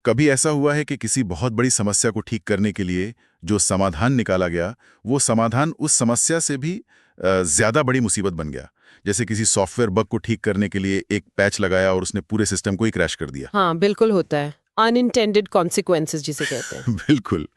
कभी ऐसा हुआ है कि किसी बहुत बड़ी समस्या को ठीक करने के लिए जो समाधान निकाला गया, वो समाधान उस समस्या से भी ज्यादा बड़ी मुसीबत बन गया? जैसे किसी सॉफ्टवेयर बग को ठीक करने के लिए एक पैच लगाया और उसने पूरे सिस्टम को ही क्रैश कर दिया। हाँ, बिल्कुल होता है। अनइंटेंडेड कॉन्सिक्वेंसेस जिसे कहते हैं। बिल्कुल।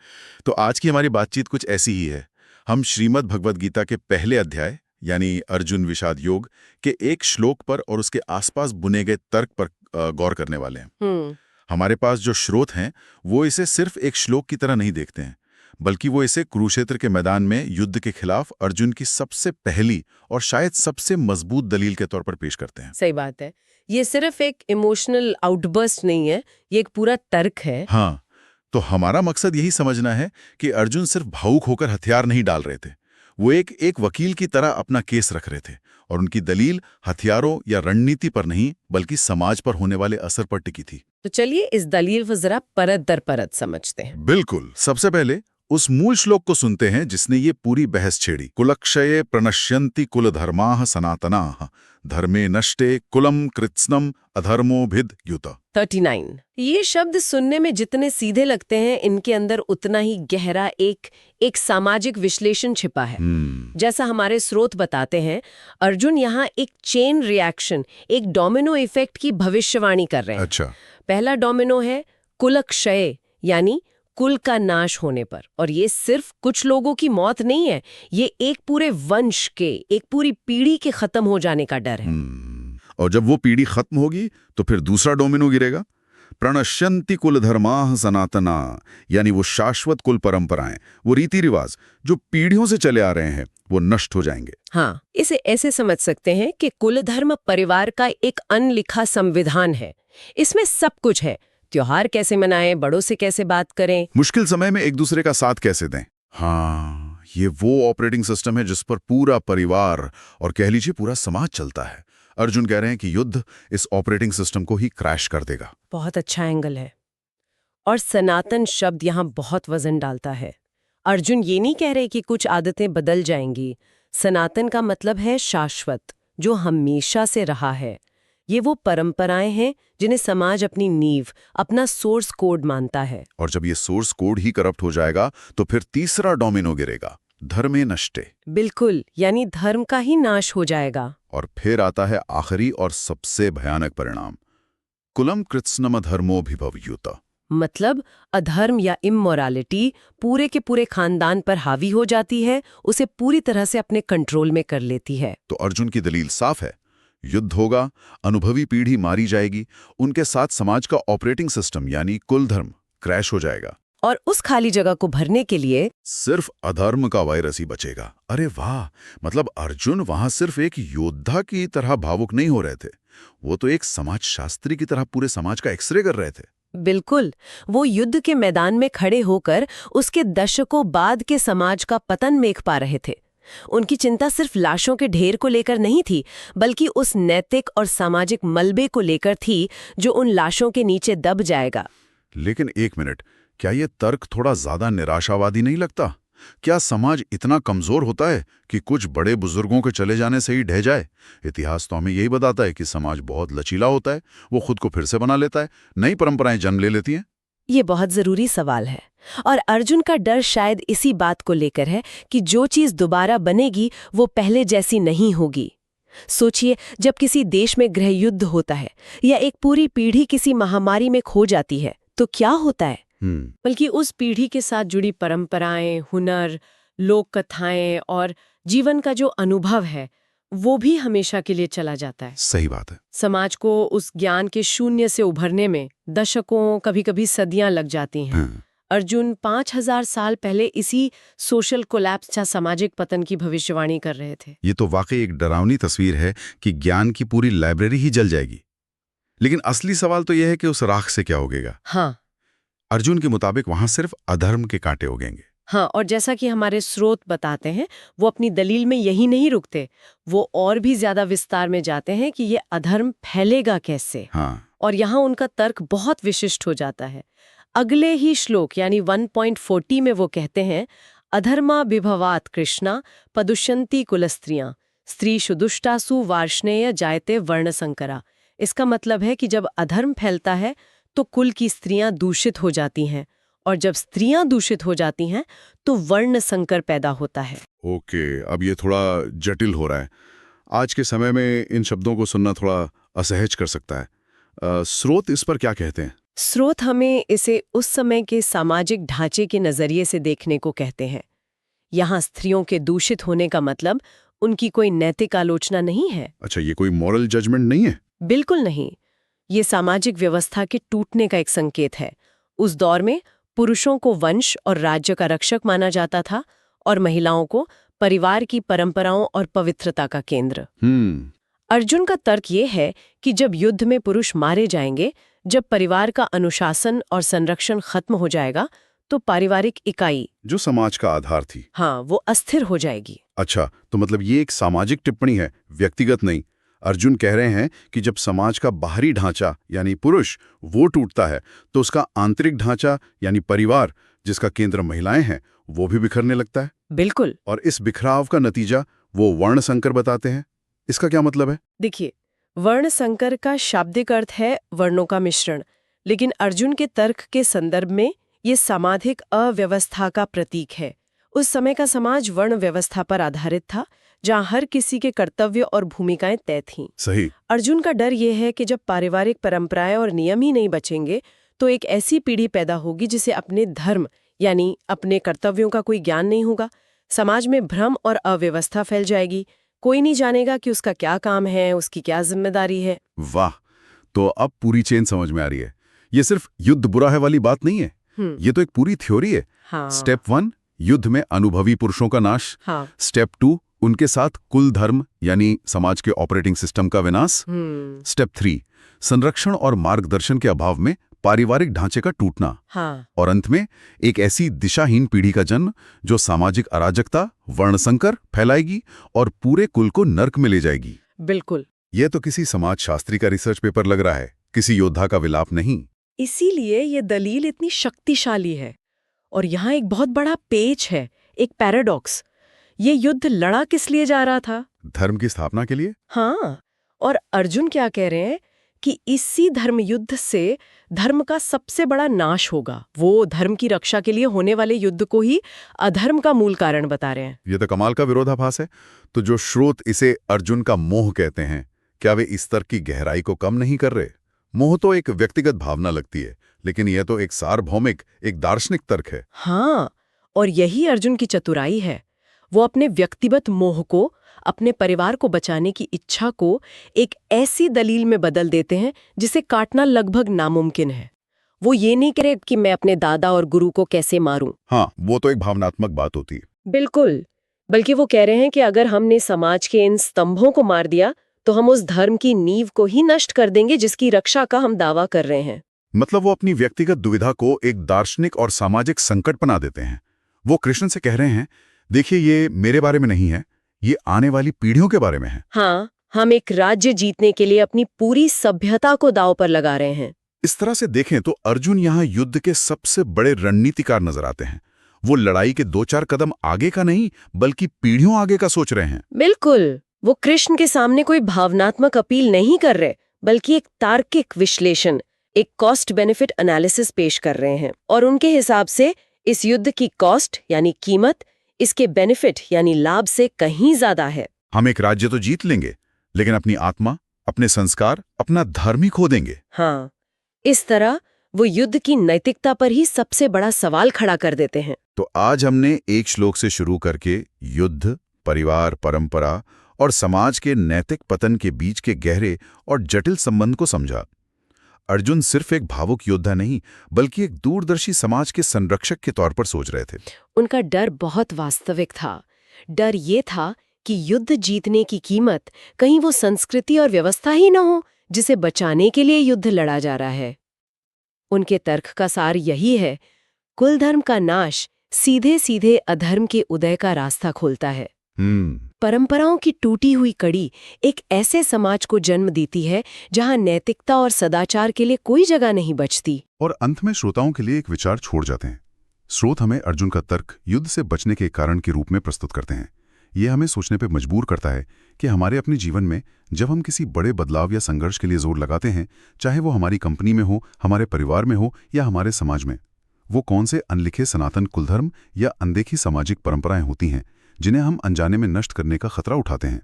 तो आज की हमारी बातचीत कुछ ऐसी ही है। हम श्रीमद् भगवद गीता के पहले अध्याय यानी अर्जुन विषाद योग के एक श्लोक पर और उसके आसपास बुने गए तर्क पर गौर करने वाले हैं। हमारे पास जो स्रोत हैं वो इसे सिर्फ एक श्लोक की तरह नहीं देखते हैं, बल्कि वो इसे कुरुक्षेत्र के मैदान में युद्ध के खिलाफ अर्जुन की सबसे पहली और शायद सबसे मजबूत दलील के तौर पर पेश करते हैं। सही बात है। ये सिर्फ एक इमोशनल आउटबर्स्ट नहीं है, ये एक पूरा तर्क है। हाँ, तो हमारा मकसद यही समझना है कि अर्जुन सिर्फ भावुक होकर हथियार नहीं डाल रहे थे। वो एक वकील की तरह अपना केस रख रहे थे और उनकी दलील हथियारों या रणनीति पर नहीं बल्कि समाज पर होने वाले असर पर टिकी थी। तो चलिए इस दलील को जरा परत दर परत समझते हैं। बिल्कुल। सबसे पहले उस मूल श्लोक को सुनते हैं जिसने ये पूरी बहस छेड़ी। कुलक्षये प्रणश्यन्ति कुलधर्माः सनातनाः धर्मे नष्टे कुलम कृत्स्नम अधर्मोभिद युत। 39। ये शब्द सुनने में जितने सीधे लगते हैं, इनके अंदर उतना ही गहरा एक सामाजिक विश्लेषण छिपा है। जैसा हमारे स्रोत बताते हैं, अर्जुन यहाँ एक चेन रिएक्शन, एक डोमिनो इफेक्ट की भविष्यवाणी कर रहे हैं। अच्छा। पहला डोमिनो है कुलक्षय, यानी कुल का नाश होने पर। और ये सिर्फ कुछ लोगों की मौत नहीं है, ये एक पूरे वंश के, एक पूरी पीढ़ी के खत्म हो जाने का डर है। और जब वो पीढ़ी खत्म होगी तो फिर दूसरा डोमिनो गिरेगा। प्रणश्यन्ति कुल धर्माः सनातना, यानी वो शाश्वत कुल परंपराएं, वो रीति रिवाज जो पीढ़ियों से चले आ रहे हैं, वो नष्ट हो जाएंगे। हाँ, इसे ऐसे समझ सकते हैं कि कुल धर्म परिवार का एक अनलिखा संविधान है। इसमें सब कुछ है। त्योहार कैसे मनाएं, बड़ों से कैसे बात करें, मुश्किल समय में एक दूसरे का साथ कैसे दें। हाँ, ये वो ऑपरेटिंग सिस्टम है जिस पर पूरा परिवार और कह लीजिए पूरा समाज चलता है। अर्जुन कह रहे हैं कि युद्ध इस ऑपरेटिंग सिस्टम को ही क्रैश कर देगा। बहुत अच्छा एंगल है। और सनातन शब्द यहाँ बहुत वजन डालता है। अर्जुन ये नहीं कह रहे कि कुछ आदतें बदल जाएंगी। सनातन का मतलब है शाश्वत, जो हमेशा से रहा है। ये वो परंपराएं हैं जिन्हें समाज अपनी नींव, अपना सोर्स कोड मानता है। और जब ये सोर्स कोड ही करप्ट हो जाएगा तो फिर तीसरा डोमिनो गिरेगा, धर्मे नष्टे। बिल्कुल, यानी धर्म का ही नाश हो जाएगा। और फिर आता है आखिरी और सबसे भयानक परिणाम, कुलम कृत्स्नम धर्मोभिभवयुत। मतलब अधर्म या इमोरालिटी पूरे के पूरे खानदान पर हावी हो जाती है, उसे पूरी तरह से अपने कंट्रोल में कर लेती है। तो अर्जुन की दलील साफ है, युद्ध होगा, अनुभवी पीढ़ी मारी जाएगी, उनके साथ समाज का ऑपरेटिंग सिस्टम यानी कुल धर्म क्रैश हो जाएगा। और उस खाली जगह को भरने के लिए सिर्फ अधर्म का वायरस ही बचेगा। अरे वाह, मतलब अर्जुन वहां सिर्फ एक योद्धा की तरह भावुक नहीं हो रहे थे, वो तो एक समाजशास्त्री की तरह पूरे समाज का एक्सरे कर रहे थे। बिल्कुल, वो युद्ध के मैदान में खड़े होकर उसके दशकों बाद के समाज का पतन देख पा रहे थे। उनकी चिंता सिर्फ लाशों के ढेर को लेकर नहीं थी, बल्कि उस नैतिक और सामाजिक मलबे को लेकर थी जो उन लाशों के नीचे दब जाएगा। लेकिन एक मिनट, क्या ये तर्क थोड़ा ज्यादा निराशावादी नहीं लगता? क्या समाज इतना कमजोर होता है कि कुछ बड़े बुजुर्गों के चले जाने से ही ढह जाए? इतिहास तो हमें यही बताता है कि समाज बहुत लचीला होता है, वो खुद को फिर से बना लेता है, नई परंपराएं जन्म ले लेती हैं। ये बहुत जरूरी सवाल है, और अर्जुन का डर शायद इसी बात को लेकर है कि जो चीज दोबारा बनेगी वो पहले जैसी नहीं होगी। सोचिए, जब किसी देश में गृह युद्ध होता है या एक पूरी पीढ़ी किसी महामारी में खो जाती है तो क्या होता है? बल्कि उस पीढ़ी के साथ जुड़ी परंपराएं, हुनर, लोक कथाएं और जीवन का जो अनुभव है वो भी हमेशा के लिए चला जाता है। सही बात है। समाज को उस ज्ञान के शून्य से उभरने में दशकों, कभी-कभी सदियां लग जाती हैं। अर्जुन 5000 साल पहले इसी सोशल कोलैप्स या सामाजिक पतन की भविष्यवाणी कर रहे थे। ये तो वाकई एक डरावनी तस्वीर है कि ज्ञान की पूरी लाइब्रेरी ही जल जाएगी। लेकिन असली सवाल तो यह है कि उस राख से क्या होगेगा। हाँ, अर्जुन के मुताबिक वहां सिर्फ अधर्म के कांटे उगेंगे। हाँ, और जैसा कि हमारे स्रोत बताते हैं, वो अपनी दलील में यही नहीं रुकते, वो और भी ज्यादा विस्तार में जाते हैं कि ये अधर्म फैलेगा कैसे। हाँ। और यहाँ उनका तर्क बहुत विशिष्ट हो जाता है। अगले ही श्लोक यानी 1.40 में वो कहते हैं, अधर्मा विभवात कृष्णा पदुष्यंती कुलस्त्रियां स्त्रीषु दुष्टासु वार्ष्णेय जायते वर्णसंकरा। इसका मतलब है कि जब अधर्म फैलता है तो कुल की स्त्रियां दूषित हो जाती हैं, और जब स्त्रियां दूषित हो जाती हैं तो वर्ण संकर पैदा होता है। ओके, अब ये थोड़ा जटिल हो रहा है। आज के समय में इन शब्दों को सुनना थोड़ा असहज कर सकता है। स्रोत इस पर क्या कहते हैं? स्रोत हमें इसे उस समय के सामाजिक ढांचे के नजरिए से देखने को कहते हैं। यहाँ स्त्रियों के दूषित होने का मतलब उनकी कोई नैतिक आलोचना नहीं है। अच्छा, ये कोई मॉरल जजमेंट नहीं है? बिल्कुल नहीं। ये सामाजिक व्यवस्था के टूटने का एक संकेत है। उस दौर में पुरुषों को वंश और राज्य का रक्षक माना जाता था और महिलाओं को परिवार की परंपराओं और पवित्रता का केंद्र। अर्जुन का तर्क ये है कि जब युद्ध में पुरुष मारे जाएंगे, जब परिवार का अनुशासन और संरक्षण खत्म हो जाएगा, तो पारिवारिक इकाई, जो समाज का आधार थी, हाँ, वो अस्थिर हो जाएगी। अच्छा, तो मतलब ये एक सामाजिक टिप्पणी है, व्यक्तिगत नहीं। अर्जुन कह रहे हैं कि जब समाज का बाहरी ढांचा यानी पुरुष वो टूटता है तो उसका आंतरिक ढांचा यानी परिवार, जिसका केंद्र महिलाएं हैं, वो भी बिखरने लगता है। बिल्कुल। और इस बिखराव का नतीजा वो वर्ण संकर बताते हैं। इसका क्या मतलब है? देखिए, वर्ण संकर का शाब्दिक अर्थ है वर्णों का मिश्रण, लेकिन अर्जुन के तर्क के संदर्भ में ये सामाजिक अव्यवस्था का प्रतीक है। उस समय का समाज वर्ण व्यवस्था पर आधारित था, जहां हर किसी के कर्तव्य और भूमिकाएं तय थीं। सही। अर्जुन का डर यह है कि जब पारिवारिक परंपराएं और नियम ही नहीं बचेंगे, तो एक ऐसी पीढ़ी पैदा होगी जिसे अपने धर्म यानी अपने कर्तव्यों का कोई ज्ञान नहीं होगा। समाज में भ्रम और अव्यवस्था फैल जाएगी। कोई नहीं जानेगा कि उसका क्या काम है, उसकी क्या जिम्मेदारी है। वाह, तो अब पूरी चेन समझ में आ रही है। ये सिर्फ युद्ध बुरा है वाली बात नहीं है, ये तो एक पूरी थ्योरी है। हाँ। स्टेप 1, युद्ध में अनुभवी पुरुषों का नाश। हाँ। स्टेप 2, उनके साथ कुल धर्म यानी समाज के ऑपरेटिंग सिस्टम का विनाश। स्टेप 3, संरक्षण और मार्गदर्शन के अभाव में पारिवारिक ढांचे का टूटना। हाँ। और अंत में एक ऐसी दिशाहीन पीढ़ी का जन्म जो सामाजिक अराजकता, वर्णसंकर फैलाएगी और पूरे कुल को नर्क में ले जाएगी। बिल्कुल। यह तो किसी समाजशास्त्री का रिसर्च पेपर लग रहा है, किसी योद्धा का विलाप नहीं। इसीलिए ये दलील इतनी शक्तिशाली है। और यहाँ एक बहुत बड़ा पेच है, एक पैराडॉक्स। ये युद्ध लड़ा किस लिए जा रहा था? धर्म की स्थापना के लिए। हाँ, और अर्जुन क्या कह रहे हैं कि इसी धर्म युद्ध से धर्म का सबसे बड़ा नाश होगा। वो धर्म की रक्षा के लिए होने वाले युद्ध को ही अधर्म का मूल कारण बता रहे हैं। ये तो कमाल का विरोधाभास है। तो जो स्रोत इसे अर्जुन का मोह कहते हैं, क्या वे इस तर्क की गहराई को कम नहीं कर रहे? मोह तो एक व्यक्तिगत भावना लगती है, लेकिन यह तो एक सार्वभौमिक, एक दार्शनिक तर्क है। हाँ, और यही अर्जुन की चतुराई है। वो अपने व्यक्तिगत मोह को, अपने परिवार को बचाने की इच्छा को एक ऐसी दलील में बदल देते हैं जिसे काटना लगभग नामुमकिन है। वो ये नहीं कह रहे कि मैं अपने दादा और गुरु को कैसे मारूं। हाँ, वो तो एक भावनात्मक बात होती है। बिल्कुल, बल्कि वो कह रहे हैं कि अगर हमने समाज के इन स्तंभों को मार दिया तो हम उस धर्म की नींव को ही नष्ट कर देंगे जिसकी रक्षा का हम दावा कर रहे हैं। मतलब वो अपनी व्यक्तिगत दुविधा को एक दार्शनिक और सामाजिक संकट बना देते हैं। वो कृष्ण से कह रहे हैं, देखिए ये मेरे बारे में नहीं है, ये आने वाली पीढ़ियों के बारे में है। हाँ, हम एक राज्य जीतने के लिए अपनी पूरी सभ्यता को दांव पर लगा रहे हैं। इस तरह से देखें तो अर्जुन यहाँ युद्ध के सबसे बड़े रणनीतिकार नजर आते हैं। वो लड़ाई के 2-4 कदम आगे का नहीं, बल्कि पीढ़ियों आगे का सोच रहे हैं। बिल्कुल, वो कृष्ण के सामने कोई भावनात्मक अपील नहीं कर रहे, बल्कि एक तार्किक विश्लेषण, एक कॉस्ट बेनिफिट एनालिसिस पेश कर रहे हैं। और उनके हिसाब से इस युद्ध की कॉस्ट यानी कीमत इसके बेनिफिट यानी लाभ से कहीं ज्यादा है। हम एक राज्य तो जीत लेंगे, लेकिन अपनी आत्मा, अपने संस्कार, अपना धर्म ही खो देंगे। हाँ, इस तरह वो युद्ध की नैतिकता पर ही सबसे बड़ा सवाल खड़ा कर देते हैं। तो आज हमने एक श्लोक से शुरू करके युद्ध, परिवार, परंपरा और समाज के नैतिक पतन के बीच के गहरे और जटिल संबंध को समझा। अर्जुन सिर्फ एक भावुक योद्धा नहीं, बल्कि एक दूरदर्शी समाज के संरक्षक के तौर पर सोच रहे थे। उनका डर बहुत वास्तविक था। डर ये था कि युद्ध जीतने की कीमत कहीं वो संस्कृति और व्यवस्था ही न हो जिसे बचाने के लिए युद्ध लड़ा जा रहा है। उनके तर्क का सार यही है, कुल धर्म का नाश सीधे सीधे अधर्म के उदय का रास्ता खोलता है। परंपराओं की टूटी हुई कड़ी एक ऐसे समाज को जन्म देती है जहां नैतिकता और सदाचार के लिए कोई जगह नहीं बचती। और अंत में श्रोताओं के लिए एक विचार छोड़ जाते हैं। स्रोत हमें अर्जुन का तर्क युद्ध से बचने के कारण के रूप में प्रस्तुत करते हैं। ये हमें सोचने पे मजबूर करता है कि हमारे अपने जीवन में जब हम किसी बड़े बदलाव या संघर्ष के लिए जोर लगाते हैं, चाहे वो हमारी कंपनी में हो, हमारे परिवार में हो या हमारे समाज में, वो कौन से अनलिखे सनातन कुलधर्म या अनदेखी सामाजिक परंपराएं होती हैं जिन्हें हम अनजाने में नष्ट करने का खतरा उठाते हैं।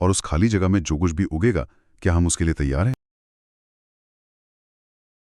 और उस खाली जगह में जो कुछ भी उगेगा, क्या हम उसके लिए तैयार हैं?